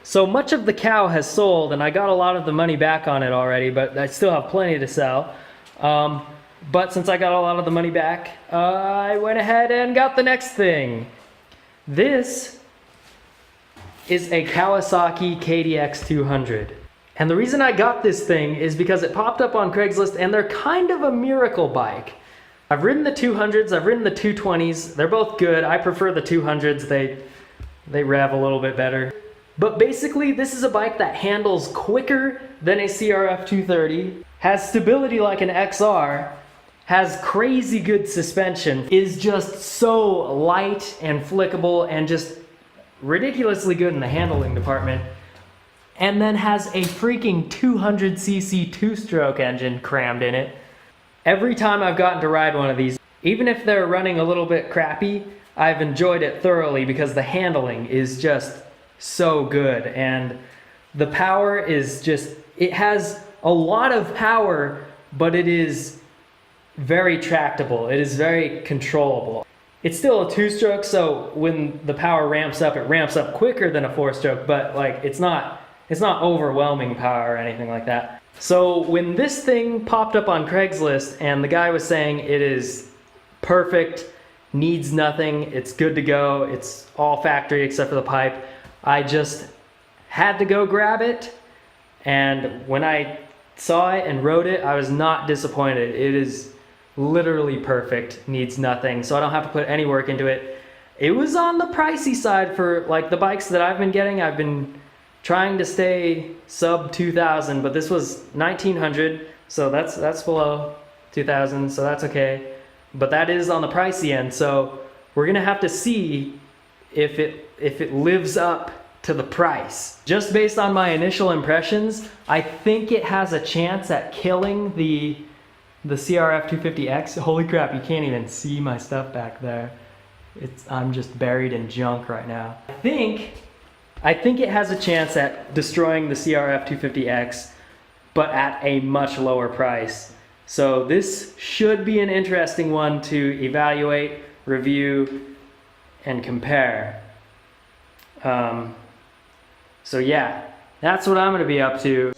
So much of the cow has sold, and I got a lot of the money back on it already, but I still have plenty to sell. But since I got a lot of the money back, I went ahead and got the next thing. This is a Kawasaki KDX 200. And the reason I got this thing is because it popped up on Craigslist, and they're kind of a miracle bike. I've ridden the 200s, I've ridden the 220s. They're both good. I prefer the 200s. They rev a little bit better. But basically, this is a bike that handles quicker than a CRF 230, has stability like an XR, has crazy good suspension, is just so light and flickable and just ridiculously good in the handling department, and then has a freaking 200cc two-stroke engine crammed in it. Every time I've gotten to ride one of these, even if they're running a little bit crappy, I've enjoyed it thoroughly because the handling is just so good, and the power is just, it has a lot of power, but it is very tractable. It is very controllable. It's still a two-stroke, so when the power ramps up, it ramps up quicker than a four-stroke, but like it's not overwhelming power or anything like that. So when this thing popped up on Craigslist and the guy was saying it is perfect, needs nothing, it's good to go, it's all factory except for the pipe, I just had to go grab it. And when I saw it and rode it, I was not disappointed. It is literally perfect, needs nothing, so I don't have to put any work into it. It was on the pricey side for like the bikes that I've been getting. I've been trying to stay sub 2,000, but this was 1,900, so that's below 2,000, so that's okay. But that is on the pricey end, so we're gonna have to see if it lives up to the price. Just based on my initial impressions, I think it has a chance at killing the CRF 250X. Holy crap, you can't even see my stuff back there. I'm just buried in junk right now. I think it has a chance at destroying the CRF 250X, but at a much lower price. So this should be an interesting one to evaluate, review, and compare. So yeah, that's what I'm gonna be up to.